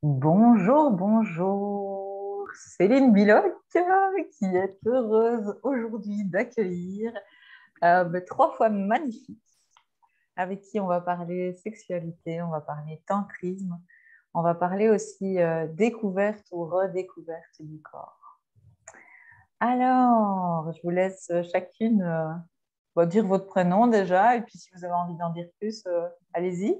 Bonjour, bonjour. Céline Biloc qui est heureuse aujourd'hui d'accueillir trois fois magnifique avec qui on va parler sexualité, on va parler tantrisme, on va parler aussi découverte ou redécouverte du corps. Alors, je vous laisse chacune dire votre prénom déjà et puis si vous avez envie d'en dire plus, allez-y.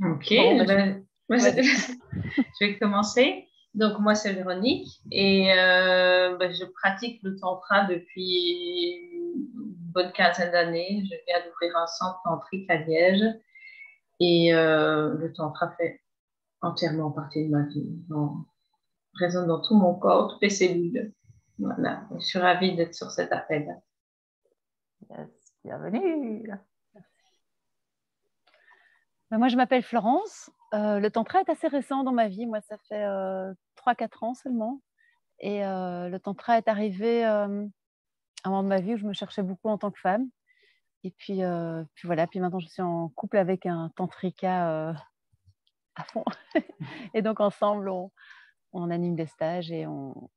Ok, Bon, bah, moi, vas-y. je vais commencer. Donc, moi, c'est Véronique et je pratique le tantra depuis une bonne quinzaine d'années. Je viens d'ouvrir un centre tantrique à Liège et le tantra fait entièrement partie de ma vie. Résonne dans tout mon corps, toutes les cellules. Voilà, je suis ravie d'être sur cet appel. Yes, bienvenue. Moi, je m'appelle Florence. Le tantra est assez récent dans ma vie. Moi, ça fait 3-4 ans seulement. Et le tantra est arrivé à un moment de ma vie où je me cherchais beaucoup en tant que femme. Et puis voilà, puis maintenant, je suis en couple avec un tantrika à fond. Et donc, ensemble, on anime des stages et on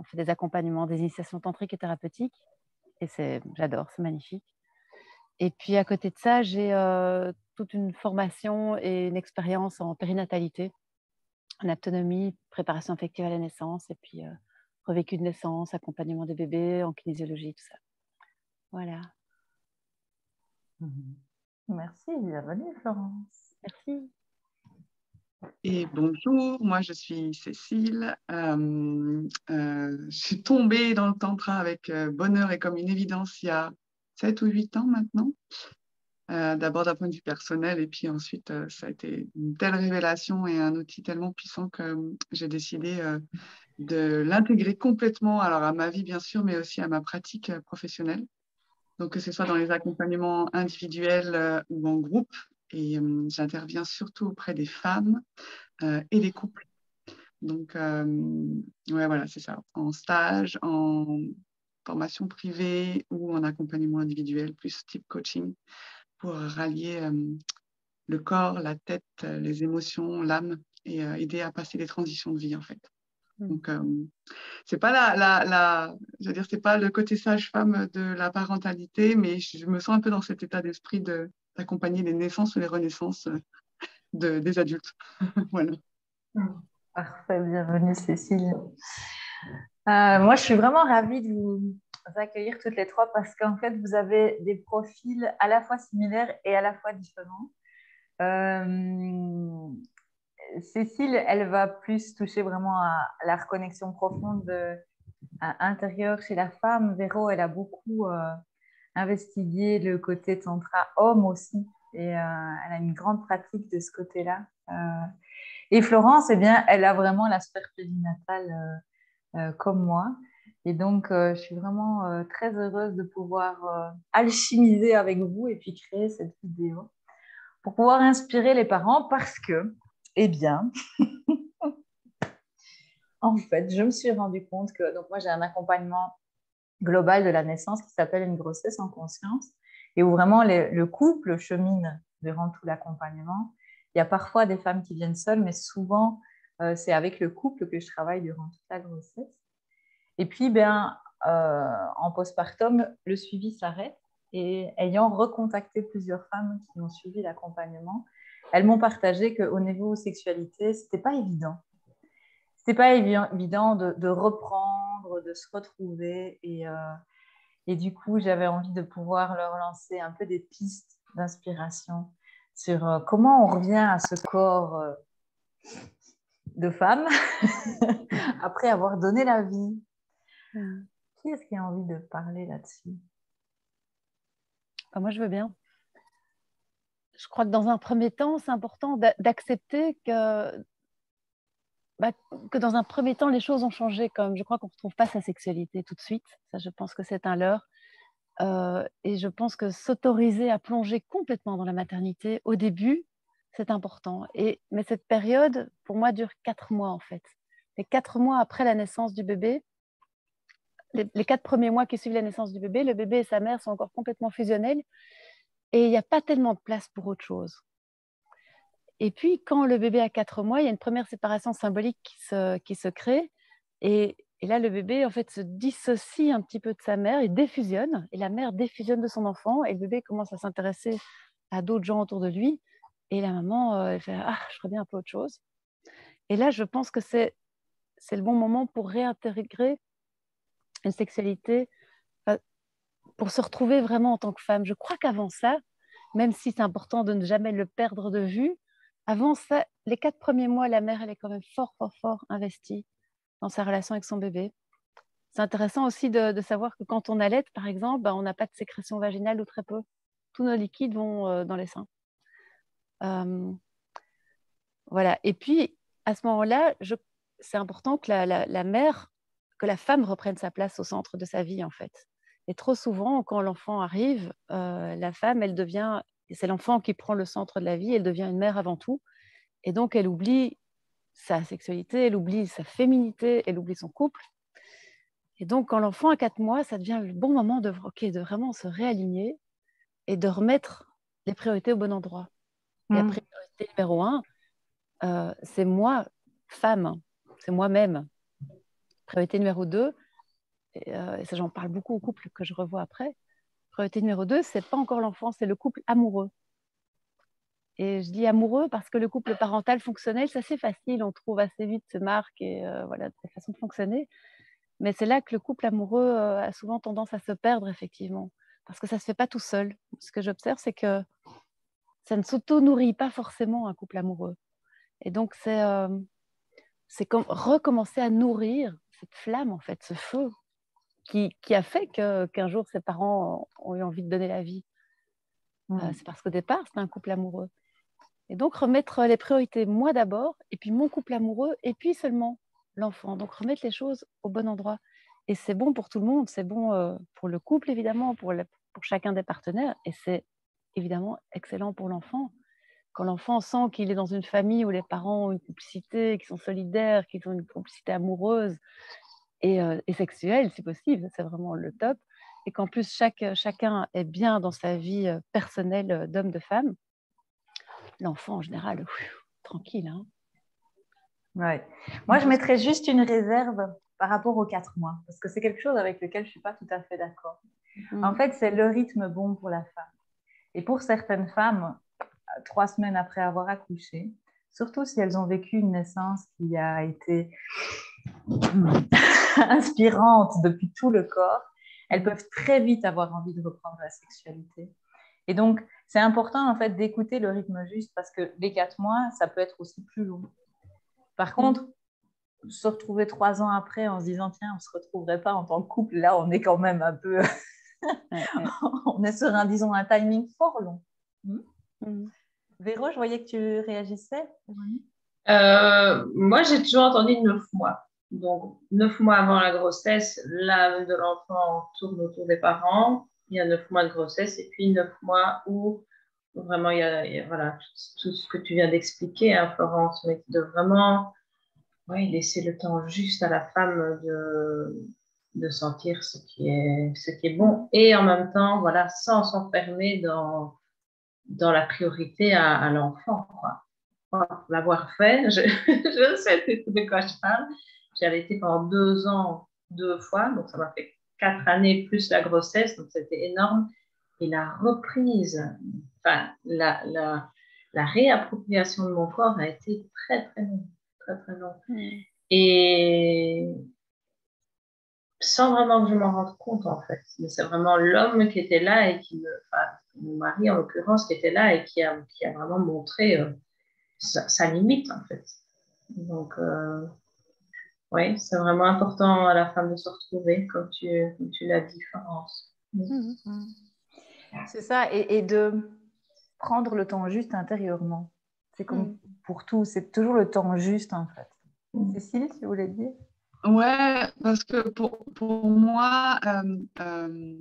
fait des accompagnements, des initiations tantriques et thérapeutiques. Et j'adore, c'est magnifique. Et puis, à côté de ça, j'ai toute une formation et une expérience en périnatalité, en autonomie, préparation affective à la naissance, et puis revécu de naissance, accompagnement des bébés, en kinésiologie, tout ça. Voilà. Merci, bienvenue Florence. Merci. Et bonjour, moi je suis Cécile. Je suis tombée dans le tantra avec bonheur et comme une évidence il y a 7 ou 8 ans maintenant. D'abord d'un point de vue personnel et puis ensuite ça a été une telle révélation et un outil tellement puissant que j'ai décidé de l'intégrer complètement alors à ma vie bien sûr mais aussi à ma pratique professionnelle. Donc que ce soit dans les accompagnements individuels ou en groupe. Et j'interviens surtout auprès des femmes et des couples. Donc, ouais, voilà, c'est ça. En stage, en formation privée ou en accompagnement individuel, plus type coaching, pour rallier le corps, la tête, les émotions, l'âme et aider à passer les transitions de vie, en fait. Donc, c'est pas je veux dire, c'est pas le côté sage-femme de la parentalité, mais je me sens un peu dans cet état d'esprit d'accompagner les naissances ou les renaissances des adultes. Voilà. Parfait, bienvenue Cécile. Moi, je suis vraiment ravie de vous accueillir toutes les trois parce qu'en fait, vous avez des profils à la fois similaires et à la fois différents. Euh, Cécile, elle va plus toucher vraiment à la reconnexion profonde intérieure chez la femme. Véro, elle a beaucoup investigué le côté tantra homme aussi et elle a une grande pratique de ce côté-là. Et Florence, eh bien, elle a vraiment l'aspect périnatal comme moi. Et donc, je suis vraiment très heureuse de pouvoir alchimiser avec vous et puis créer cette vidéo pour pouvoir inspirer les parents parce que, eh bien, en fait, je me suis rendu compte que, donc moi, j'ai un accompagnement global de la naissance qui s'appelle une grossesse en conscience et où vraiment le couple chemine durant tout l'accompagnement. Il y a parfois des femmes qui viennent seules, mais souvent, c'est avec le couple que je travaille durant toute la grossesse. Et puis, en postpartum, le suivi s'arrête. Et ayant recontacté plusieurs femmes qui ont suivi l'accompagnement, elles m'ont partagé qu'au niveau sexualité, c'était pas évident. C'était pas évident de reprendre, de se retrouver. Et du coup, j'avais envie de pouvoir leur lancer un peu des pistes d'inspiration sur comment on revient à ce corps de femme après avoir donné la vie. Qui est-ce qui a envie de parler là-dessus? Moi, je veux bien. Je crois que dans un premier temps, c'est important d'accepter que dans un premier temps, les choses ont changé. Comme je crois qu'on ne retrouve pas sa sexualité tout de suite. Ça, je pense que c'est un leurre. Et je pense que s'autoriser à plonger complètement dans la maternité au début, c'est important. Mais cette période, pour moi, dure 4 mois en fait. Les 4 mois après la naissance du bébé, les 4 premiers mois qui suivent la naissance du bébé, le bébé et sa mère sont encore complètement fusionnels et il n'y a pas tellement de place pour autre chose. Et puis, quand le bébé a 4 mois, il y a une première séparation symbolique qui se crée. Et là, le bébé, en fait, se dissocie un petit peu de sa mère, il défusionne. Et la mère défusionne de son enfant. Et le bébé commence à s'intéresser à d'autres gens autour de lui. Et la maman, elle fait « Ah, je ferais bien un peu autre chose ». Et là, je pense que c'est le bon moment pour réintégrer une sexualité, pour se retrouver vraiment en tant que femme. Je crois qu'avant ça, même si c'est important de ne jamais le perdre de vue, avant ça, les 4 premiers mois, la mère, elle est quand même fort, fort, fort investie dans sa relation avec son bébé. C'est intéressant aussi de savoir que quand on allaite, par exemple, on n'a pas de sécrétion vaginale ou très peu. Tous nos liquides vont dans les seins. Voilà. Et puis, à ce moment-là, c'est important que la mère, que la femme reprenne sa place au centre de sa vie, en fait. Et trop souvent, quand l'enfant arrive, la femme, elle devient, c'est l'enfant qui prend le centre de la vie, elle devient une mère avant tout. Et donc, elle oublie sa sexualité, elle oublie sa féminité, elle oublie son couple. Et donc, quand l'enfant a 4 mois, ça devient le bon moment de vraiment se réaligner et de remettre les priorités au bon endroit. Et la priorité numéro 1, c'est moi, femme, c'est moi-même. Priorité numéro 2, et ça j'en parle beaucoup aux couples que je revois après, priorité numéro 2, c'est pas encore l'enfant, c'est le couple amoureux. Et je dis amoureux parce que le couple parental fonctionnel, c'est assez facile, on trouve assez vite ses marques et voilà, sa façon de fonctionner. Mais c'est là que le couple amoureux a souvent tendance à se perdre, effectivement, parce que ça ne se fait pas tout seul. Ce que j'observe, c'est que ça ne s'auto-nourrit pas forcément un couple amoureux. Et donc, c'est comme recommencer à nourrir cette flamme, en fait, ce feu qui a fait qu'un jour, ses parents ont eu envie de donner la vie. C'est parce qu'au départ, c'était un couple amoureux. Et donc, remettre les priorités, moi d'abord, et puis mon couple amoureux, et puis seulement l'enfant. Donc, remettre les choses au bon endroit. Et c'est bon pour tout le monde. C'est bon pour le couple, évidemment, pour chacun des partenaires. Et c'est évidemment excellent pour l'enfant. Quand l'enfant sent qu'il est dans une famille où les parents ont une complicité, qu'ils sont solidaires, qu'ils ont une complicité amoureuse et sexuelle, si possible, c'est vraiment le top. Et qu'en plus, chacun est bien dans sa vie personnelle d'homme, de femme, l'enfant, en général, tranquille. Hein. Ouais. Moi, je mettrais juste une réserve par rapport aux 4 mois, parce que c'est quelque chose avec lequel je ne suis pas tout à fait d'accord. En fait, c'est le rythme bon pour la femme. Et pour certaines femmes, 3 semaines après avoir accouché, surtout si elles ont vécu une naissance qui a été inspirante depuis tout le corps, elles peuvent très vite avoir envie de reprendre la sexualité. Et donc, c'est important en fait d'écouter le rythme juste parce que les 4 mois, ça peut être aussi plus long. Par contre, se retrouver 3 ans après en se disant tiens, on ne se retrouverait pas en tant que couple, là, on est quand même un peu... on est sur un timing fort long. Véro, je voyais que tu réagissais. Moi, j'ai toujours entendu 9 mois. Donc, 9 mois avant la grossesse, l'âme de l'enfant tourne autour des parents. Il y a 9 mois de grossesse et puis 9 mois où vraiment il y a voilà, tout ce que tu viens d'expliquer, hein, Florence, mais de vraiment laisser le temps juste à la femme de sentir ce qui est bon et en même temps, voilà, sans s'enfermer dans la priorité à l'enfant, quoi. Pour l'avoir fait, je sais de quoi je parle. J'ai allaité pendant 2 ans, 2 fois, donc ça m'a fait 4 années plus la grossesse, donc c'était énorme. Et la reprise, enfin, la réappropriation de mon corps a été très, très longue, très, très longue. Et sans vraiment que je m'en rende compte, en fait. Mais c'est vraiment l'homme qui était là et enfin, mon mari, en l'occurrence, qui était là et qui a vraiment montré sa limite, en fait. Donc, oui, c'est vraiment important à la fin de se retrouver, comme tu l'as dit, Florence. C'est ça, et de prendre le temps juste intérieurement. C'est comme pour tout, c'est toujours le temps juste, en fait. Cécile, tu voulais dire? Ouais, parce que pour moi, je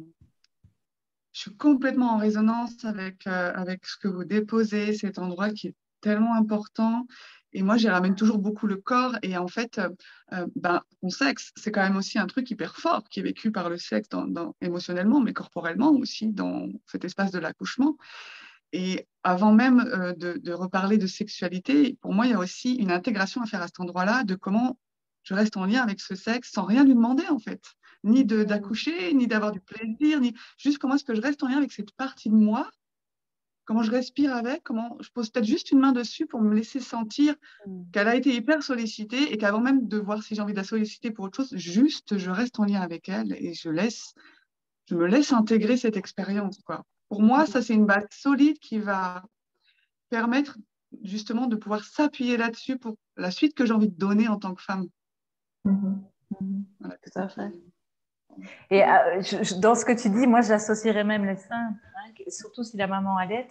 suis complètement en résonance avec ce que vous déposez, cet endroit qui est tellement important. Et moi, j'y ramène toujours beaucoup le corps. Et en fait, mon sexe, c'est quand même aussi un truc hyper fort qui est vécu par le sexe émotionnellement, mais corporellement aussi dans cet espace de l'accouchement. Et avant même de reparler de sexualité, pour moi, il y a aussi une intégration à faire à cet endroit-là de comment je reste en lien avec ce sexe sans rien lui demander, en fait. Ni d'accoucher, ni d'avoir du plaisir, ni juste comment est-ce que je reste en lien avec cette partie de moi, comment je respire avec, comment je pose peut-être juste une main dessus pour me laisser sentir qu'elle a été hyper sollicitée et qu'avant même de voir si j'ai envie de la solliciter pour autre chose, juste je reste en lien avec elle et je me laisse intégrer cette expérience, quoi. Pour moi, ça, c'est une base solide qui va permettre justement de pouvoir s'appuyer là-dessus pour la suite que j'ai envie de donner en tant que femme. Voilà, tout à fait. Et dans ce que tu dis, moi, j'associerais même les seins, hein, surtout si la maman allait,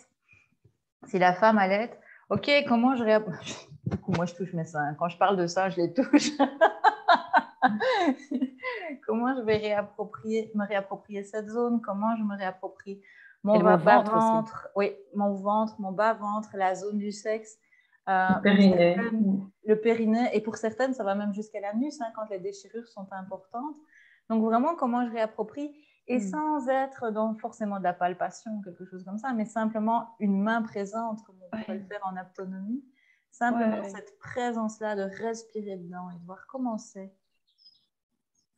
si la femme allait. Ok, comment je Du coup, moi, je touche mes seins. Quand je parle de ça, je les touche. Comment je vais me réapproprier cette zone? Comment je me réapproprie mon bas-ventre, oui, mon ventre, mon bas-ventre, la zone du sexe. Le périnée. Le périnée. Et pour certaines, ça va même jusqu'à l'anus, hein, quand les déchirures sont importantes. Donc, vraiment, comment je réapproprie? Et sans être dans forcément de la palpation, quelque chose comme ça, mais simplement une main présente, comme on pourrait le faire en autonomie. Simplement cette présence-là de respirer dedans et de voir comment c'est.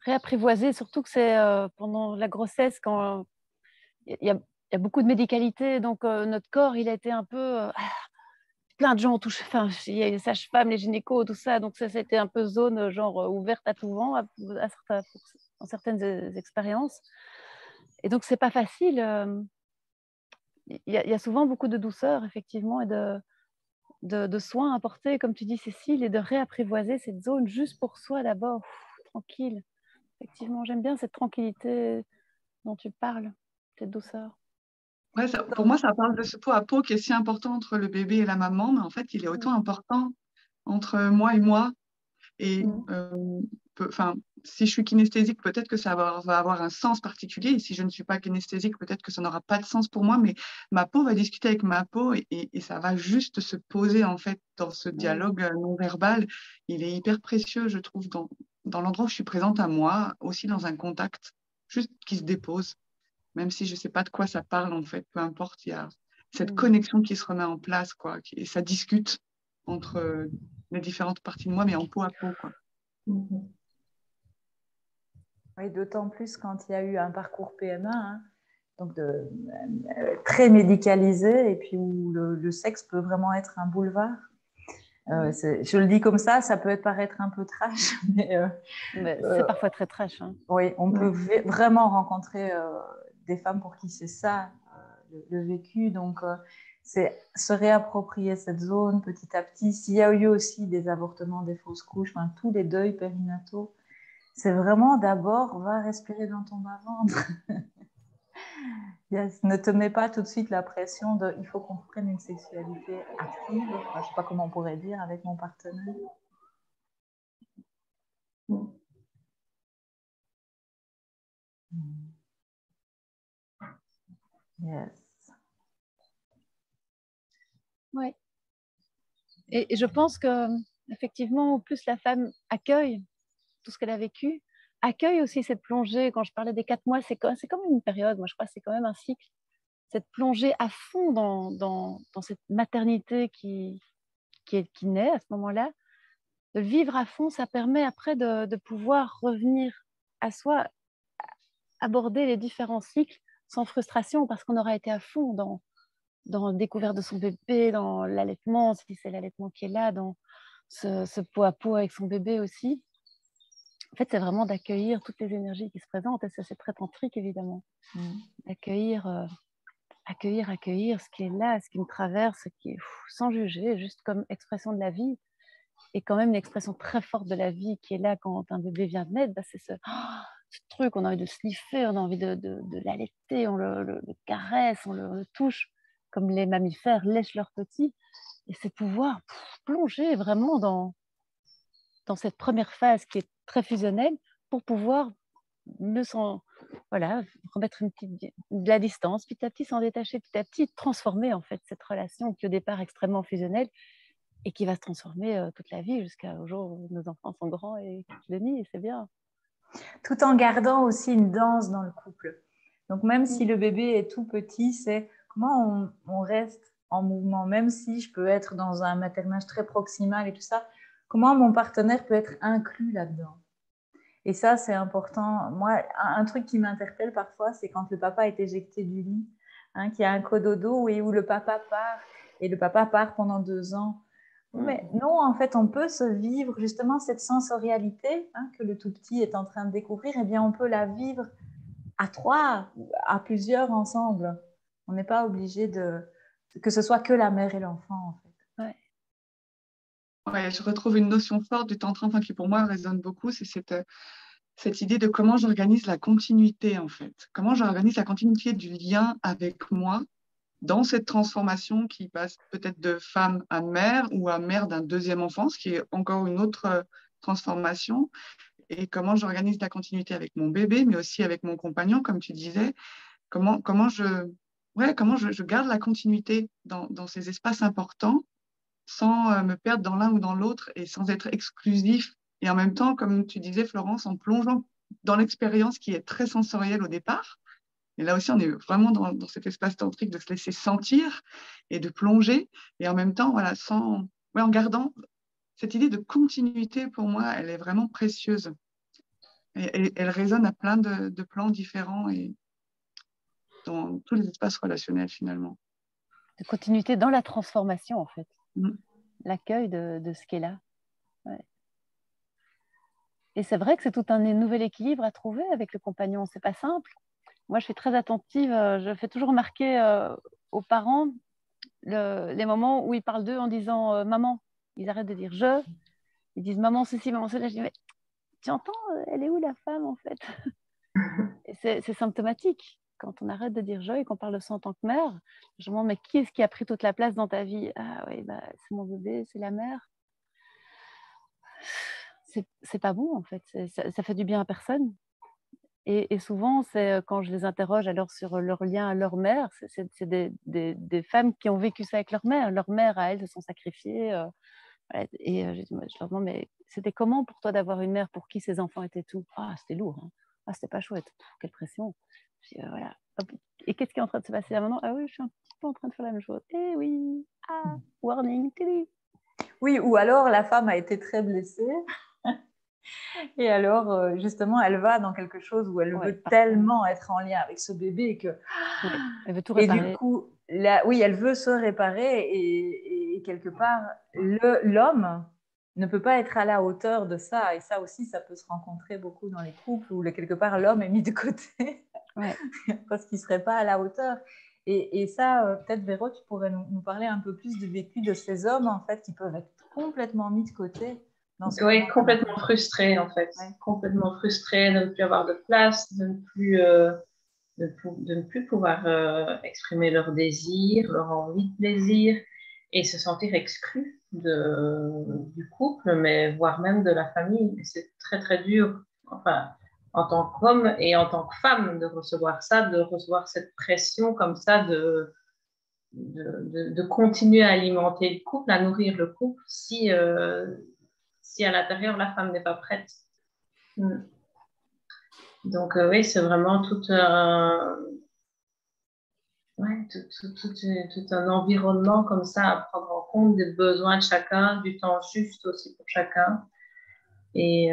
Réapprivoiser, surtout que c'est pendant la grossesse, quand il y a beaucoup de médicalité, donc notre corps, il a été un peu... plein de gens ont touché, enfin, il y a les sages-femmes, les gynécos, tout ça, donc ça, c'était un peu zone genre ouverte à tout vent, dans certaines expériences. Et donc, c'est pas facile. Il y a souvent beaucoup de douceur, effectivement, et de soins apportés, comme tu dis, Cécile, et de réapprivoiser cette zone juste pour soi d'abord, tranquille. Effectivement, j'aime bien cette tranquillité dont tu parles, cette douceur. Ouais, pour moi, ça parle de ce pot à pot qui est si important entre le bébé et la maman, mais en fait, il est autant important entre moi et moi. Et si je suis kinesthésique, peut-être que ça va avoir un sens particulier. Et si je ne suis pas kinesthésique, peut-être que ça n'aura pas de sens pour moi. Mais ma peau va discuter avec ma peau et ça va juste se poser en fait dans ce dialogue non verbal. Il est hyper précieux, je trouve, dans l'endroit où je suis présente à moi, aussi dans un contact, juste qui se dépose. Même si je ne sais pas de quoi ça parle, en fait, peu importe, il y a cette connexion qui se remet en place, quoi, et ça discute entre les différentes parties de moi, mais en peau à peau, quoi. Oui, d'autant plus quand il y a eu un parcours PMA, hein, donc très médicalisé, et puis où le sexe peut vraiment être un boulevard. Je le dis comme ça peut paraître un peu trash, mais c'est parfois très trash. Hein. Oui, on peut vraiment rencontrer des femmes pour qui c'est ça, le vécu. Donc, c'est se réapproprier cette zone petit à petit. S'il y a eu aussi des avortements, des fausses couches, enfin, tous les deuils périnataux, c'est vraiment d'abord, va respirer dans ton bas-ventre. Ne te mets pas tout de suite la pression de il faut qu'on prenne une sexualité active, enfin, je ne sais pas comment on pourrait dire, avec mon partenaire. Yes. Oui. Et je pense que effectivement, au plus la femme accueille tout ce qu'elle a vécu, accueille aussi cette plongée. Quand je parlais des 4 mois, c'est comme une période. Moi, je crois que c'est quand même un cycle. Cette plongée à fond dans cette maternité qui naît à ce moment-là, de vivre à fond, ça permet après de pouvoir revenir à soi, aborder les différents cycles sans frustration, parce qu'on aura été à fond dans la découverte de son bébé, dans l'allaitement, si c'est l'allaitement qui est là, dans ce pot à pot avec son bébé aussi. En fait, c'est vraiment d'accueillir toutes les énergies qui se présentent, et ça, c'est très tantrique, évidemment. D'accueillir, accueillir ce qui est là, ce qui me traverse, ce qui est sans juger, juste comme expression de la vie. Et quand même, l'expression très forte de la vie qui est là quand un bébé vient de naître, c'est ce truc, on a envie de le sniffer, on a envie de l'allaiter, on le caresse, on le touche, comme les mammifères lèchent leurs petits. Et c'est pouvoir plonger vraiment dans cette première phase qui est très fusionnelle pour pouvoir remettre de la distance, petit à petit, s'en détacher, petit à petit, transformer en fait cette relation qui au départ est extrêmement fusionnelle et qui va se transformer toute la vie jusqu'au jour où nos enfants sont grands et quittent le nid, et c'est bien. Tout en gardant aussi une danse dans le couple. Donc même si le bébé est tout petit, c'est comment on reste en mouvement, même si je peux être dans un maternage très proximal et tout ça, comment mon partenaire peut être inclus là-dedans. Et ça, c'est important. Moi, un truc qui m'interpelle parfois, c'est quand le papa est éjecté du lit, qu'il y a un cododo et où le papa part, et le papa part pendant 2 ans. Mais non, en fait, on peut se vivre justement cette sensorialité que le tout petit est en train de découvrir, et bien on peut la vivre à 3, à plusieurs ensemble. On n'est pas obligé que ce soit que la mère et l'enfant, en fait. Ouais. Ouais, je retrouve une notion forte du tantra, qui pour moi résonne beaucoup, c'est cette idée de comment j'organise la continuité, en fait. Comment j'organise la continuité du lien avec moi dans cette transformation qui passe peut-être de femme à mère ou à mère d'un deuxième enfant, ce qui est encore une autre transformation, et comment j'organise la continuité avec mon bébé, mais aussi avec mon compagnon, comme tu disais, comment je garde la continuité dans ces espaces importants sans me perdre dans l'un ou dans l'autre et sans être exclusif. Et en même temps, comme tu disais, Florence, en plongeant dans l'expérience qui est très sensorielle au départ. Et là aussi, on est vraiment dans cet espace tantrique de se laisser sentir et de plonger. Et en même temps, voilà, en gardant cette idée de continuité, pour moi, elle est vraiment précieuse. Et elle résonne à plein de plans différents et dans tous les espaces relationnels, finalement. De continuité dans la transformation, en fait. Mm. L'accueil de ce qui est là. Ouais. Et c'est vrai que c'est tout un nouvel équilibre à trouver avec le compagnon. C'est pas simple. Moi, je suis très attentive. Je fais toujours remarquer aux parents les moments où ils parlent d'eux en disant maman. Ils arrêtent de dire je. Ils disent maman ceci, maman cela. Je dis mais tu entends, elle est où la femme en fait? Et c'est symptomatique. Quand on arrête de dire je et qu'on parle de ça en tant que mère, je me demande mais qui est-ce qui a pris toute la place dans ta vie? Ah oui, bah, c'est mon bébé, c'est la mère. C'est pas bon en fait. Ça fait du bien à personne. Et souvent, c'est quand je les interroge alors sur leur lien à leur mère, c'est des femmes qui ont vécu ça avec leur mère. Leur mère, à elles, se sont sacrifiées. Voilà. Et je leur demande, mais c'était comment pour toi d'avoir une mère pour qui ses enfants étaient tout? Ah, c'était lourd. Hein. Ah, c'était pas chouette. Pff, quelle pression. Puis, voilà. Hop. Et qu'est-ce qui est en train de se passer là maintenant? Ah oui, je suis un petit peu en train de faire la même chose. Eh oui. Ah, warning. Télé. Oui, ou alors la femme a été très blessée. Et alors, justement, elle va dans quelque chose où elle veut tellement être en lien avec ce bébé que... Ouais, elle veut tout réparer. réparer. Et du coup, oui, elle veut se réparer et quelque part, l'homme ne peut pas être à la hauteur de ça. Et ça aussi, ça peut se rencontrer beaucoup dans les couples où quelque part, l'homme est mis de côté parce qu'il ne serait pas à la hauteur. Et ça, peut-être, Véro, tu pourrais nous parler un peu plus du vécu de ces hommes, en fait, qui peuvent être complètement mis de côté. Oui, complètement frustrés, en fait. Ouais. Complètement frustrés de ne plus avoir de place, de ne plus pouvoir exprimer leur désir, leur envie de plaisir et se sentir exclus du couple, mais voire même de la famille. Et c'est très, très dur, enfin, en tant qu'homme et en tant que femme, de recevoir ça, de recevoir cette pression comme ça de continuer à alimenter le couple, à nourrir le couple si à l'intérieur, la femme n'est pas prête. Donc, oui, c'est vraiment tout un environnement comme ça à prendre en compte des besoins de chacun, du temps juste aussi pour chacun. Et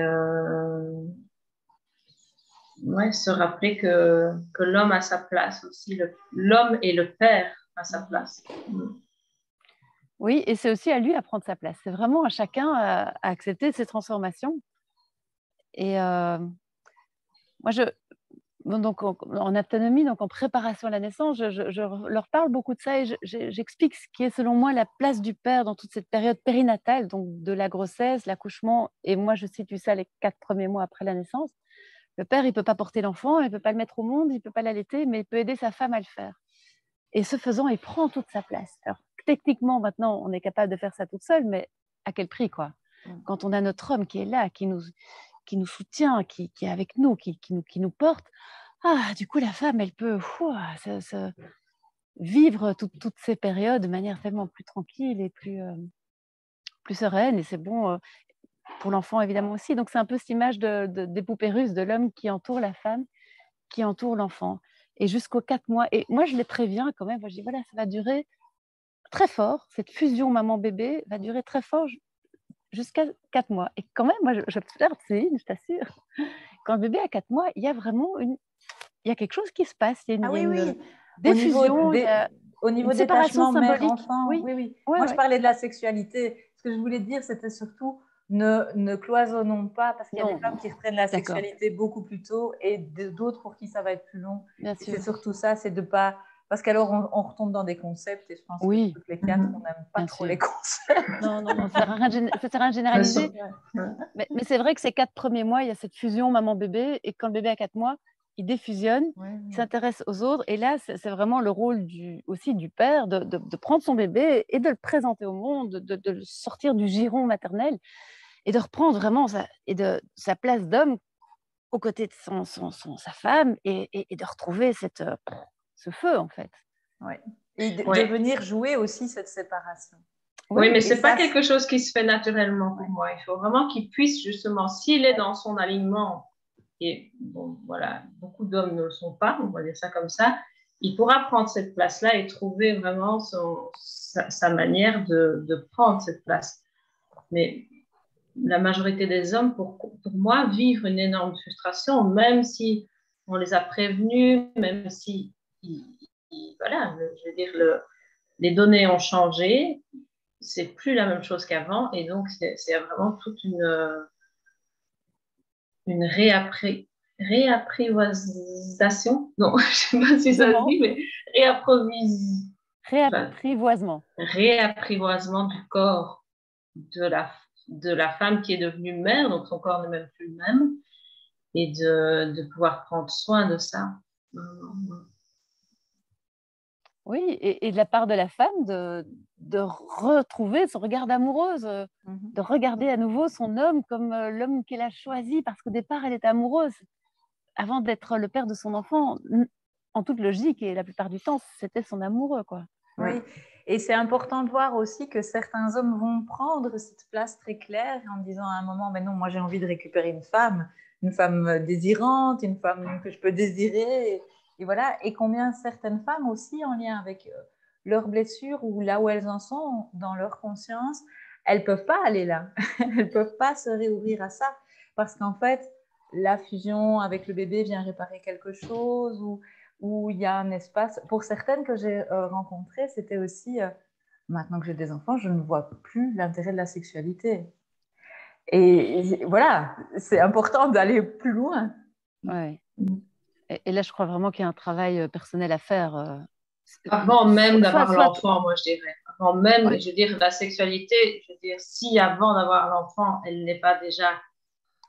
se rappeler que l'homme a sa place aussi. L'homme et le père a sa place. Oui, et c'est aussi à lui à prendre sa place. C'est vraiment à chacun à accepter ces transformations. Et moi, donc en autonomie, donc en préparation à la naissance, je leur parle beaucoup de ça et j'explique ce qui est selon moi la place du père dans toute cette période périnatale, donc de la grossesse, l'accouchement, et moi je situe ça les 4 premiers mois après la naissance. Le père, il ne peut pas porter l'enfant, il ne peut pas le mettre au monde, il ne peut pas l'allaiter, mais il peut aider sa femme à le faire. Et ce faisant, il prend toute sa place. Alors, techniquement, maintenant, on est capable de faire ça toute seule, mais à quel prix, quoi? Quand on a notre homme qui est là, qui nous soutient, qui est avec nous, qui nous porte, du coup, la femme, elle peut vivre toutes ces périodes de manière tellement plus tranquille et plus sereine. Et c'est bon pour l'enfant, évidemment, aussi. Donc, c'est un peu cette image des poupées russes de l'homme qui entoure la femme, qui entoure l'enfant. et jusqu'aux 4 mois. Et moi, je les préviens quand même. Moi, je dis, voilà, ça va durer très fort. Cette fusion maman-bébé va durer très fort jusqu'à 4 mois. Et quand même, moi, j'observe, Céline, je t'assure, quand le bébé a 4 mois, il y a vraiment il y a quelque chose qui se passe. Il y a Ah oui, une oui. diffusion, il y a Au une niveau séparation détachement symbolique. mère-enfant, Oui, oui, oui. ouais, Moi, je ouais. parlais de la sexualité. Ce que je voulais dire, c'était surtout ne cloisonnons pas, parce qu'il y a des Non, femmes qui reprennent la d'accord, sexualité beaucoup plus tôt et d'autres pour qui ça va être plus long. bien Et sûr. c'est surtout ça, c'est de pas. Parce qu'alors, on retombe dans des concepts et je pense Oui, que toutes les quatre, on n'aime pas bien trop sûr. les concepts. Non, ça sert à rien de généraliser. Mais c'est vrai que ces 4 premiers mois, il y a cette fusion maman-bébé. Et quand le bébé a 4 mois, il défusionne, il s'intéresse aux autres. Et là, c'est vraiment le rôle aussi du père de prendre son bébé et de le présenter au monde, de le sortir du giron maternel et de reprendre vraiment sa place d'homme aux côtés de sa femme et de retrouver ce feu, en fait. Ouais. Et de venir jouer aussi cette séparation. Oui, mais ce n'est pas quelque chose qui se fait naturellement pour moi. Il faut vraiment qu'il puisse justement, s'il est dans son alignement, et bon, voilà, beaucoup d'hommes ne le sont pas, on va dire ça comme ça, il pourra prendre cette place-là et trouver vraiment sa manière de prendre cette place. Mais la majorité des hommes, pour moi, vivent une énorme frustration, même si on les a prévenus, même si, voilà, je veux dire, les données ont changé, c'est plus la même chose qu'avant, et donc c'est vraiment toute une réapprivoisation. Non, je ne sais pas si ça se dit, mais réapprivoisement du corps de la femme qui est devenue mère, donc son corps n'est même plus le même, et de pouvoir prendre soin de ça. Oui, et de la part de la femme, de retrouver son regard d'amoureuse, de regarder à nouveau son homme comme l'homme qu'elle a choisi, parce qu'au départ, elle était amoureuse. Avant d'être le père de son enfant, en toute logique, et la plupart du temps, c'était son amoureux, quoi. Oui, et c'est important de voir aussi que certains hommes vont prendre cette place très claire en disant à un moment, mais non, moi j'ai envie de récupérer une femme désirante, une femme que je peux désirer, et voilà. Et combien certaines femmes aussi, en lien avec leurs blessures ou là où elles en sont dans leur conscience, elles peuvent pas aller là, elles peuvent pas se réouvrir à ça, parce qu'en fait, la fusion avec le bébé vient réparer quelque chose où il y a un espace. Pour certaines que j'ai rencontrées, c'était aussi, maintenant que j'ai des enfants, je ne vois plus l'intérêt de la sexualité. Et voilà, c'est important d'aller plus loin. Ouais. Et là, je crois vraiment qu'il y a un travail personnel à faire. Avant même d'avoir l'enfant, moi je dirais. Avant même, je veux dire, la sexualité, je veux dire, si avant d'avoir l'enfant, elle n'est pas déjà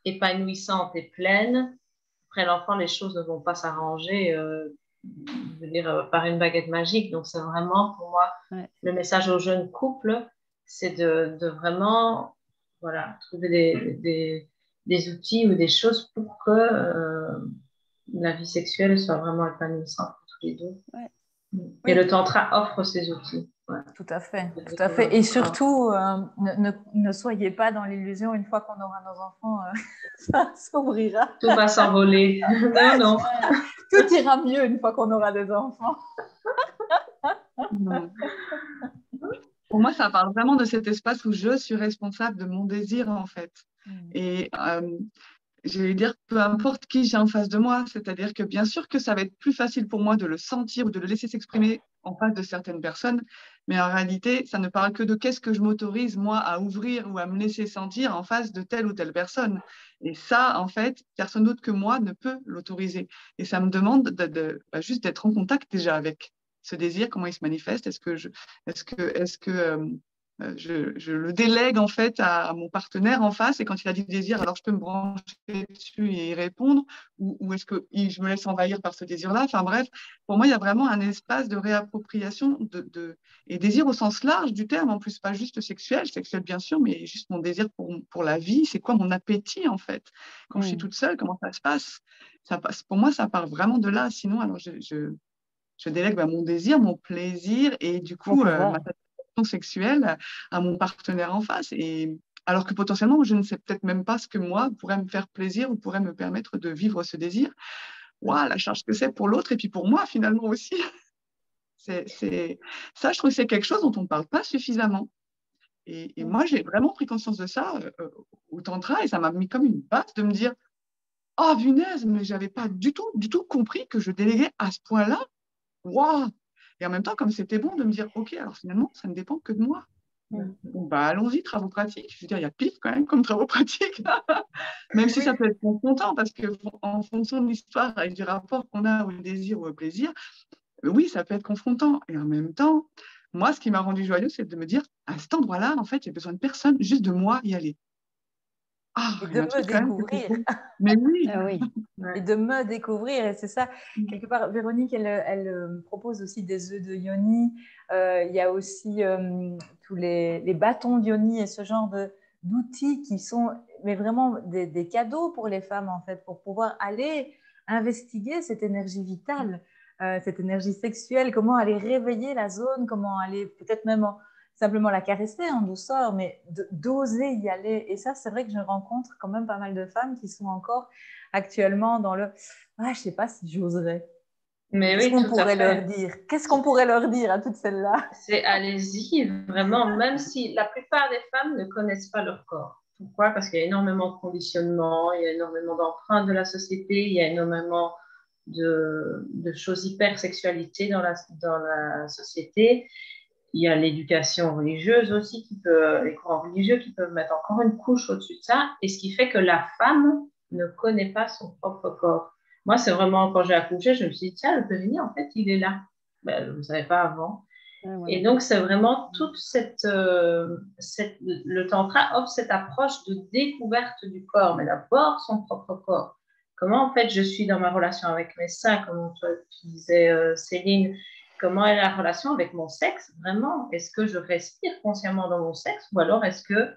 épanouissante et pleine, après l'enfant, les choses ne vont pas s'arranger, je veux dire, par une baguette magique. Donc c'est vraiment, pour moi, le message aux jeunes couples, c'est de vraiment, voilà, trouver des outils ou des choses pour que la vie sexuelle soit vraiment épanouissante pour tous les deux. Et le tantra offre ces outils. Tout à fait, tout à fait. Et surtout, ne soyez pas dans l'illusion, une fois qu'on aura nos enfants, ça s'ouvrira. Tout va s'envoler. Non, non. Tout ira mieux une fois qu'on aura des enfants. Pour moi, ça parle vraiment de cet espace où je suis responsable de mon désir, en fait. Et je vais dire, peu importe qui j'ai en face de moi, c'est-à-dire que bien sûr que ça va être plus facile pour moi de le sentir ou de le laisser s'exprimer en face de certaines personnes, mais en réalité, ça ne parle que de qu'est-ce que je m'autorise, moi, à ouvrir ou à me laisser sentir en face de telle ou telle personne. Et ça, en fait, personne d'autre que moi ne peut l'autoriser. Et ça me demande juste d'être en contact déjà avec ce désir, comment il se manifeste, est-ce que je le délègue en fait à mon partenaire en face et quand il a du désir, alors je peux me brancher dessus et y répondre ou est-ce que je me laisse envahir par ce désir-là. Enfin bref, pour moi, il y a vraiment un espace de réappropriation et désir au sens large du terme, en plus pas juste sexuel bien sûr, mais juste mon désir pour la vie. C'est quoi mon appétit en fait? Quand je suis toute seule, comment ça se passe? Pour moi, ça part vraiment de là. Sinon, alors je délègue mon désir, mon plaisir et du coup ma satisfaction sexuelle à mon partenaire en face. Et alors que potentiellement, je ne sais peut-être même pas ce que moi pourrait me faire plaisir ou pourrait me permettre de vivre ce désir. waouh, la charge que c'est pour l'autre et puis pour moi finalement aussi. Ça, je trouve que c'est quelque chose dont on ne parle pas suffisamment. Et moi, j'ai vraiment pris conscience de ça au tantra et ça m'a mis comme une base de me dire, oh, punaise, mais j'avais pas du tout compris que je déléguais à ce point-là. Waouh! Et en même temps, comme c'était bon de me dire, OK, alors finalement, ça ne dépend que de moi. Bon, bah, allons-y, travaux pratiques. Je veux dire, il y a pire quand même comme travaux pratiques. Même si ça peut être confrontant, parce qu'en fonction de l'histoire et du rapport qu'on a au désir ou au plaisir, oui, ça peut être confrontant. Et en même temps, moi, ce qui m'a rendu joyeux, c'est de me dire, à cet endroit-là, en fait, j'ai besoin de personne, juste de moi y aller. Ah, Et il y de a un me truc quand même que je découvrir. trouve. Mais oui. Ah oui. Et de me découvrir. Et c'est ça, quelque part, Véronique, elle propose aussi des œufs de yoni. Il y a aussi tous les bâtons de yoni et ce genre d'outils qui sont mais vraiment des cadeaux pour les femmes, en fait, pour pouvoir aller investiguer cette énergie vitale, cette énergie sexuelle, comment aller réveiller la zone, comment aller peut-être même simplement la caresser en douceur, mais d'oser y aller. Et ça, c'est vrai que je rencontre quand même pas mal de femmes qui sont encore actuellement dans le ah, je sais pas si j'oserais. Mais Qu'est-ce oui, qu'on tout à pourrait leur fait. dire? Qu'est-ce qu'on pourrait leur dire à toutes celles-là? C'est allez-y, vraiment, même si la plupart des femmes ne connaissent pas leur corps. Pourquoi? Parce qu'il y a énormément de conditionnement, il y a énormément d'empreintes de la société, il y a énormément de choses hypersexualité dans la société. Il y a l'éducation religieuse aussi, les courants religieux qui peuvent mettre encore une couche au-dessus de ça, et ce qui fait que la femme ne connaît pas son propre corps. Moi, c'est vraiment quand j'ai accouché, je me suis dit, tiens, le périnée, en fait, il est là. Ben, je ne savais pas avant. Et donc, c'est vraiment toute le tantra offre cette approche de découverte du corps, mais d'abord son propre corps. Comment, en fait, je suis dans ma relation avec mes seins, comme toi, tu disais, Céline, comment est la relation avec mon sexe, vraiment? Est-ce que je respire consciemment dans mon sexe ou alors est-ce que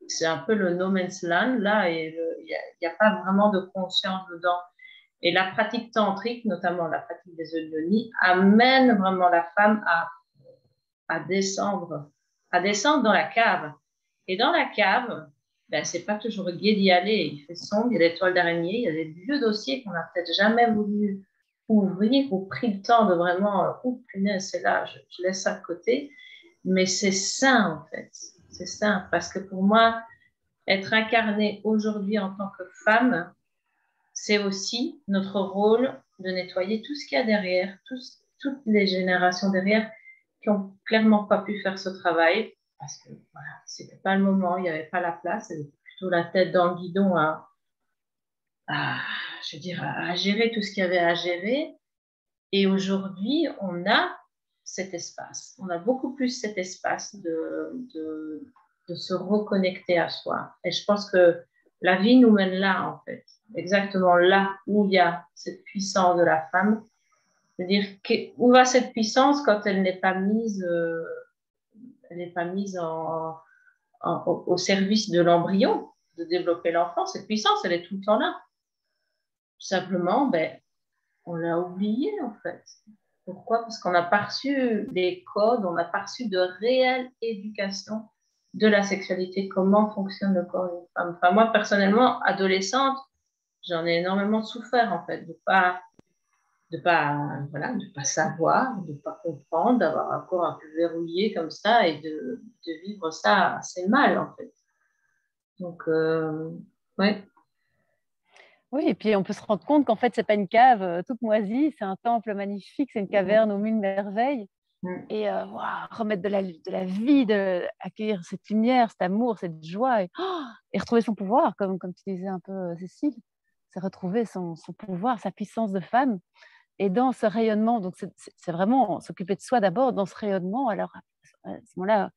c'est un peu le no man's land, là, et il n'y a pas vraiment de conscience dedans? Et la pratique tantrique, notamment la pratique des œufs de Yoni, amène vraiment la femme à descendre, à descendre dans la cave. Et dans la cave, ben, c'est pas toujours gai d'y aller. Il fait sombre, il y a des toiles d'araignée, il y a des vieux dossiers qu'on n'a peut-être jamais voulu ouvrir ou pris le temps de vraiment, oh punaise, c'est là, je laisse ça de côté. Mais c'est sain, en fait. C'est sain. Parce que pour moi, être incarné aujourd'hui en tant que femme, c'est aussi notre rôle de nettoyer tout ce qu'il y a derrière, toutes les générations derrière qui n'ont clairement pas pu faire ce travail parce que voilà, c'était pas le moment, il n'y avait pas la place, c'était plutôt la tête dans le guidon je veux dire, à gérer tout ce qu'il y avait à gérer. Et aujourd'hui, on a cet espace, on a beaucoup plus cet espace de se reconnecter à soi. Et je pense que la vie nous mène là, en fait, exactement là où il y a cette puissance de la femme. C'est-à-dire, où va cette puissance quand elle n'est pas mise au service de l'embryon, de développer l'enfant. Cette puissance, elle est tout le temps là. Simplement, ben, on l'a oublié, en fait. Pourquoi? Parce qu'on n'a pas reçu des codes, on n'a pas reçu de réelle éducation de la sexualité, comment fonctionne le corps d'une femme. Enfin, moi, personnellement, adolescente, j'en ai énormément souffert, en fait, voilà, de pas savoir, de pas comprendre, d'avoir un corps un peu verrouillé comme ça et de vivre ça assez mal, en fait. Donc, ouais. Oui, et puis on peut se rendre compte qu'en fait, c'est pas une cave toute moisie, c'est un temple magnifique, c'est une caverne aux mille merveilles. Et remettre de la vie, accueillir cette lumière, cet amour, cette joie, et retrouver son pouvoir, comme tu disais un peu, Cécile, c'est retrouver son pouvoir, sa puissance de femme. Et dans ce rayonnement, donc c'est vraiment s'occuper de soi d'abord, dans ce rayonnement, alors à ce moment-là,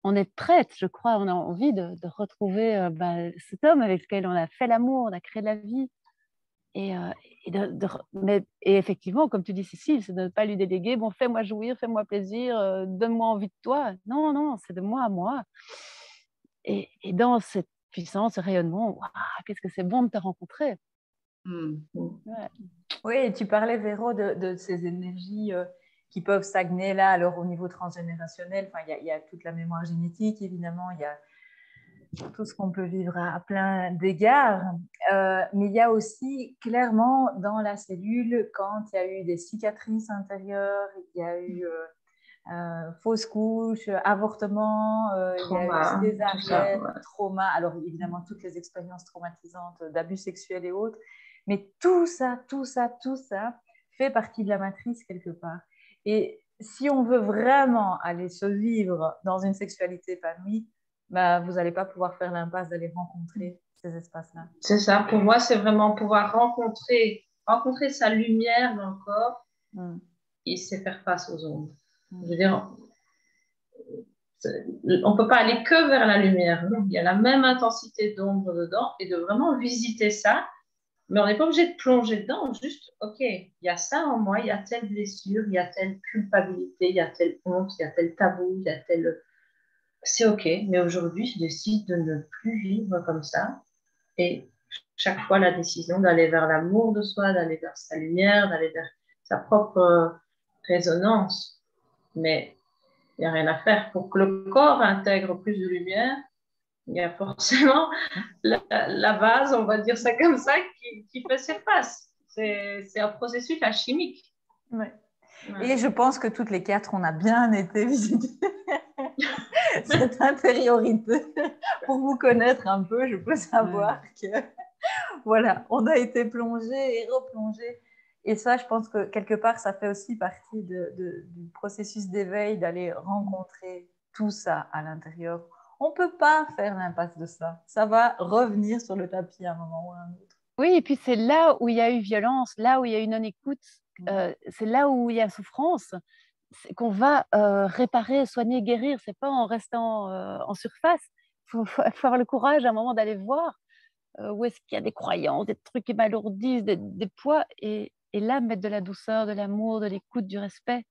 on est prête, je crois, on a envie de retrouver cet homme avec lequel on a fait l'amour, on a créé la vie. Et effectivement, comme tu dis, Cécile, c'est de ne pas lui déléguer, bon, fais-moi jouir, fais-moi plaisir, donne-moi envie de toi. Non, non, c'est de moi à moi. Et dans cette puissance, ce rayonnement, waouh, qu'est-ce que c'est bon de te rencontrer. Ouais. Oui, et tu parlais, Véro, de ces énergies qui peuvent stagner là, alors au niveau transgénérationnel, il y a toute la mémoire génétique, évidemment, il tout ce qu'on peut vivre à plein d'égards. Mais il y a aussi clairement dans la cellule, quand il y a eu des cicatrices intérieures, il y a eu fausse couche, avortement, il y a eu Trauma, tout ça, césarienne, ouais. trauma. Alors évidemment, toutes les expériences traumatisantes d'abus sexuels et autres. Mais tout ça fait partie de la matrice quelque part. Et si on veut vraiment aller se vivre dans une sexualité épanouie, bah, vous n'allez pas pouvoir faire l'impasse d'aller rencontrer ces espaces-là. C'est ça, pour moi, c'est vraiment pouvoir rencontrer sa lumière dans le corps et c'est faire face aux ombres. Je veux dire, on ne peut pas aller que vers la lumière. Il y a la même intensité d'ombre dedans et de vraiment visiter ça. Mais on n'est pas obligé de plonger dedans, juste, OK, il y a ça en moi, il y a telle blessure, il y a telle culpabilité, il y a telle honte, il y a tel tabou, il y a tel... C'est OK, mais aujourd'hui, je décide de ne plus vivre comme ça. Et chaque fois, la décision d'aller vers l'amour de soi, d'aller vers sa lumière, d'aller vers sa propre résonance. Mais il n'y a rien à faire. Pour que le corps intègre plus de lumière, il y a forcément la base, on va dire ça comme ça, qui fait surface. C'est un processus alchimique. Ouais. Ouais. Et je pense que toutes les quatre, on a bien été visiter cette intériorité. Pour vous connaître un peu, je peux savoir que voilà, on a été plongé et replongé. Et ça, je pense que quelque part, ça fait aussi partie du processus d'éveil, d'aller rencontrer tout ça à l'intérieur. On ne peut pas faire l'impasse de ça. Ça va revenir sur le tapis à un moment ou à un autre. Oui, et puis c'est là où il y a eu violence, là où il y a eu non-écoute, c'est là où il y a souffrance, qu'on va réparer, soigner, guérir. C'est pas en restant en surface. Il faut avoir le courage à un moment d'aller voir où est-ce qu'il y a des croyances, des trucs qui m'alourdissent, des poids, et là mettre de la douceur, de l'amour, de l'écoute, du respect,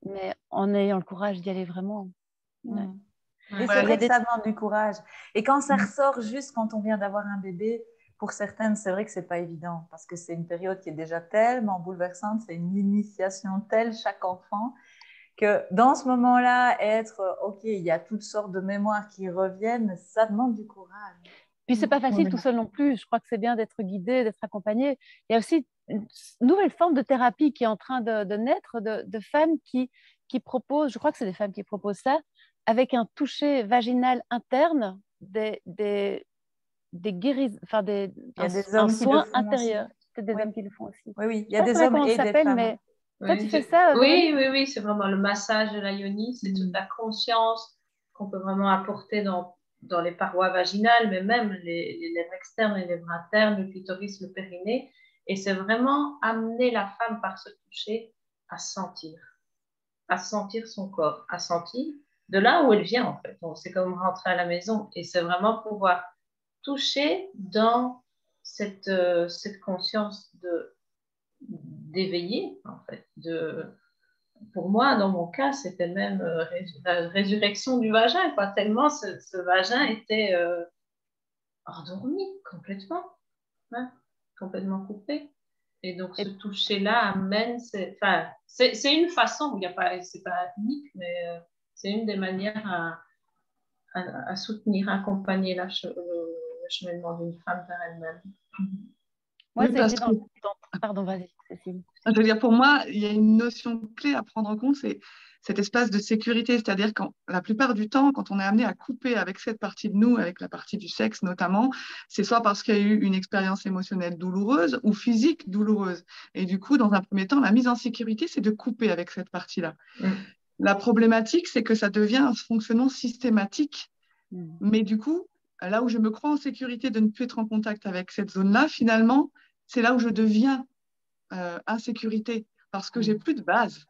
mais en ayant le courage d'y aller vraiment. Ouais. Et c'est vrai que ça demande du courage. Et quand ça ressort juste quand on vient d'avoir un bébé, pour certaines, c'est vrai que c'est pas évident parce que c'est une période qui est déjà tellement bouleversante, c'est une initiation telle chaque enfant que dans ce moment-là, être OK, il y a toutes sortes de mémoires qui reviennent, ça demande du courage. Puis c'est pas facile tout seul non plus. Je crois que c'est bien d'être guidé, d'être accompagné. Il y a aussi une nouvelle forme de thérapie qui est en train de naître, de femmes qui proposent, je crois que c'est des femmes qui proposent ça, avec un toucher vaginal interne, des guérisons, enfin un soin intérieur. C'est des hommes qui le font aussi. Oui, il y a des hommes et des femmes. Mais toi, tu fais ça, oui, c'est vraiment le massage de la yoni, c'est toute la conscience qu'on peut vraiment apporter dans les parois vaginales, mais même les lèvres externes, les lèvres internes, le clitoris, le périnée. Et c'est vraiment amener la femme par ce toucher à sentir son corps, à sentir de là où elle vient en fait. C'est comme rentrer à la maison et c'est vraiment pouvoir toucher dans cette conscience d'éveiller en fait. Pour moi, dans mon cas, c'était même la résurrection du vagin, quoi, tellement ce vagin était endormi complètement, complètement coupé. Et donc, ce toucher-là amène, c'est une façon, c'est pas unique, mais c'est une des manières à soutenir, à accompagner le cheminement d'une femme vers elle-même. Moi, Pardon, vas-y, Cécile. Je veux dire, pour moi, il y a une notion clé à prendre en compte, c'est cet espace de sécurité. C'est-à-dire que la plupart du temps, quand on est amené à couper avec cette partie de nous, avec la partie du sexe notamment, c'est soit parce qu'il y a eu une expérience émotionnelle douloureuse ou physique douloureuse. Et du coup, dans un premier temps, la mise en sécurité, c'est de couper avec cette partie-là. La problématique, c'est que ça devient un fonctionnement systématique. Mais du coup, là où je me crois en sécurité de ne plus être en contact avec cette zone-là, finalement, c'est là où je deviens insécurité, parce que j'ai plus de base.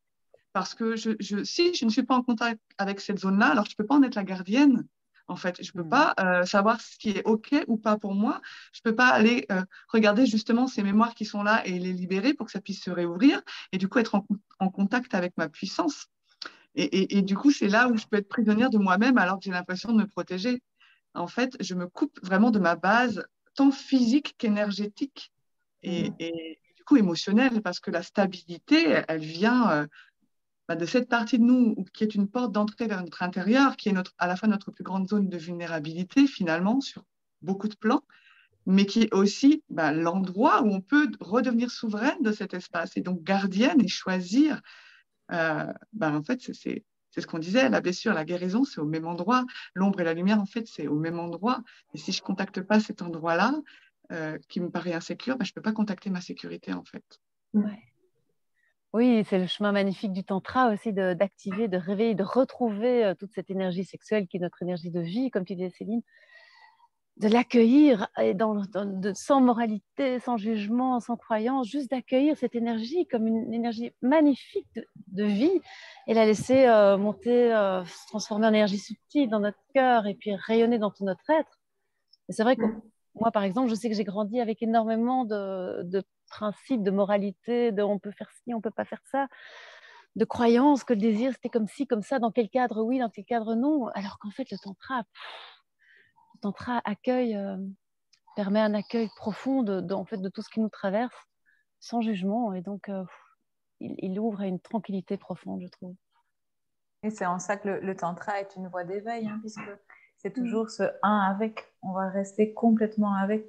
Parce que si je ne suis pas en contact avec cette zone-là, alors je ne peux pas en être la gardienne. En fait, je ne peux pas savoir ce qui est OK ou pas pour moi. Je ne peux pas aller regarder justement ces mémoires qui sont là et les libérer pour que ça puisse se réouvrir et du coup être en contact avec ma puissance. Et du coup, c'est là où je peux être prisonnière de moi-même alors que j'ai l'impression de me protéger. En fait, je me coupe vraiment de ma base, tant physique qu'énergétique et du coup émotionnelle, parce que la stabilité, elle vient de cette partie de nous qui est une porte d'entrée vers notre intérieur, qui est à la fois notre plus grande zone de vulnérabilité finalement sur beaucoup de plans, mais qui est aussi l'endroit où on peut redevenir souveraine de cet espace et donc gardienne et choisir. En fait, c'est ce qu'on disait, la blessure, la guérison, c'est au même endroit. L'ombre et la lumière, en fait, c'est au même endroit. Et si je ne contacte pas cet endroit-là, qui me paraît insécure, je ne peux pas contacter ma sécurité, en fait. Ouais. Oui, c'est le chemin magnifique du tantra aussi, d'activer, de réveiller, de retrouver toute cette énergie sexuelle qui est notre énergie de vie, comme tu disais Céline, de l'accueillir sans moralité, sans jugement, sans croyance, juste d'accueillir cette énergie comme une énergie magnifique de vie et la laisser monter, se transformer en énergie subtile dans notre cœur et puis rayonner dans tout notre être. Et c'est vrai que moi, par exemple, je sais que j'ai grandi avec énormément de principes, de moralité, de on peut faire ci, on peut pas faire ça, de croyances que le désir c'était comme ci, comme ça, dans quel cadre oui, dans quel cadre non, alors qu'en fait le tantra permet un accueil profond en fait, de tout ce qui nous traverse, sans jugement, et donc il ouvre à une tranquillité profonde, je trouve. Et c'est en ça que le tantra est une voie d'éveil, puisque c'est toujours ce un avec, on va rester complètement avec,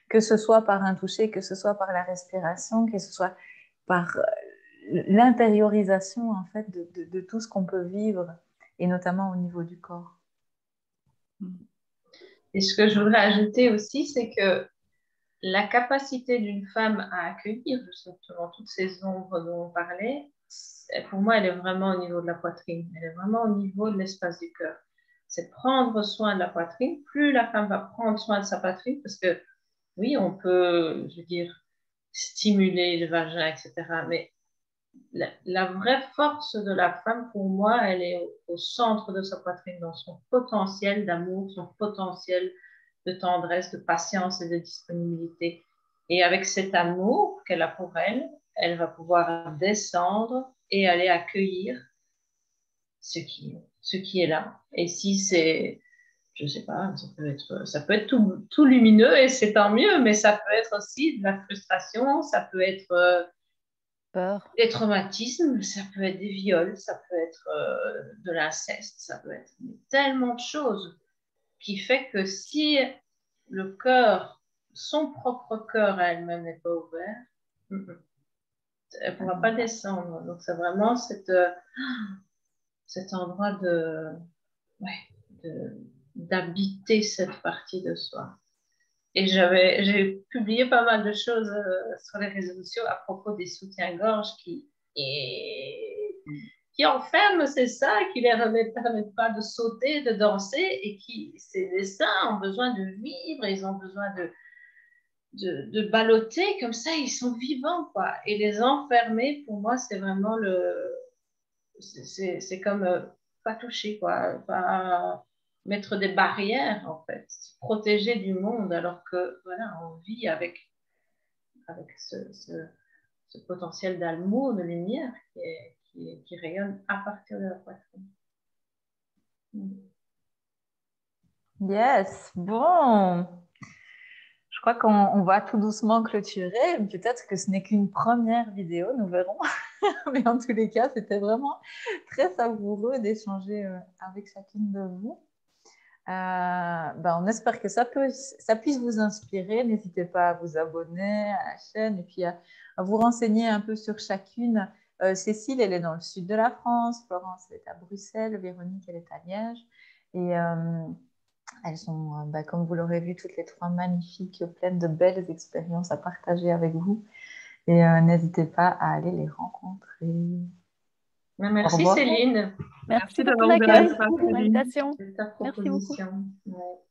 que ce soit par un toucher, que ce soit par la respiration, que ce soit par l'intériorisation en fait de tout ce qu'on peut vivre, et notamment au niveau du corps. Et ce que je voudrais ajouter aussi, c'est que la capacité d'une femme à accueillir justement toutes ces ombres dont on parlait, pour moi, elle est vraiment au niveau de la poitrine. Elle est vraiment au niveau de l'espace du cœur. C'est prendre soin de la poitrine. Plus la femme va prendre soin de sa poitrine, parce que oui, on peut, je veux dire, stimuler le vagin, etc. Mais la vraie force de la femme, pour moi, elle est au centre de sa poitrine, dans son potentiel d'amour, son potentiel de tendresse, de patience et de disponibilité. Et avec cet amour qu'elle a pour elle, elle va pouvoir descendre et aller accueillir ce qui est là. Et si c'est, je sais pas, ça peut être tout lumineux et c'est tant mieux, mais ça peut être aussi de la frustration, ça peut être peur, des traumatismes, ça peut être des viols, ça peut être de l'inceste, ça peut être tellement de choses qui fait que si le cœur, son propre cœur à elle-même n'est pas ouvert, elle ne pourra pas descendre. Donc c'est vraiment cet endroit d'habiter cette partie de soi. Et j'ai publié pas mal de choses sur les réseaux sociaux à propos des soutiens-gorge qui enferment ces seins, qui ne les permettent pas de sauter, de danser, et les seins ont besoin de vivre, ils ont besoin de ballotter, comme ça, ils sont vivants, quoi. Et les enfermer, pour moi, c'est vraiment c'est comme pas toucher, quoi, pas mettre des barrières, en fait, se protéger du monde, alors que, voilà, on vit avec ce potentiel d'amour, de lumière qui rayonne à partir de la poitrine. Yes, bon. Je crois qu'on va tout doucement clôturer. Peut-être que ce n'est qu'une première vidéo, nous verrons. Mais en tous les cas, c'était vraiment très savoureux d'échanger avec chacune de vous. On espère que ça puisse vous inspirer. N'hésitez pas à vous abonner à la chaîne et puis à vous renseigner un peu sur chacune. Cécile, elle est dans le sud de la France. Florence, elle est à Bruxelles. Véronique, elle est à Liège. Et elles sont, comme vous l'aurez vu, toutes les trois magnifiques, pleines de belles expériences à partager avec vous. Et n'hésitez pas à aller les rencontrer. Merci Céline. Merci pour ton accueil, pour l'invitation. Ta proposition. Merci beaucoup. Ouais.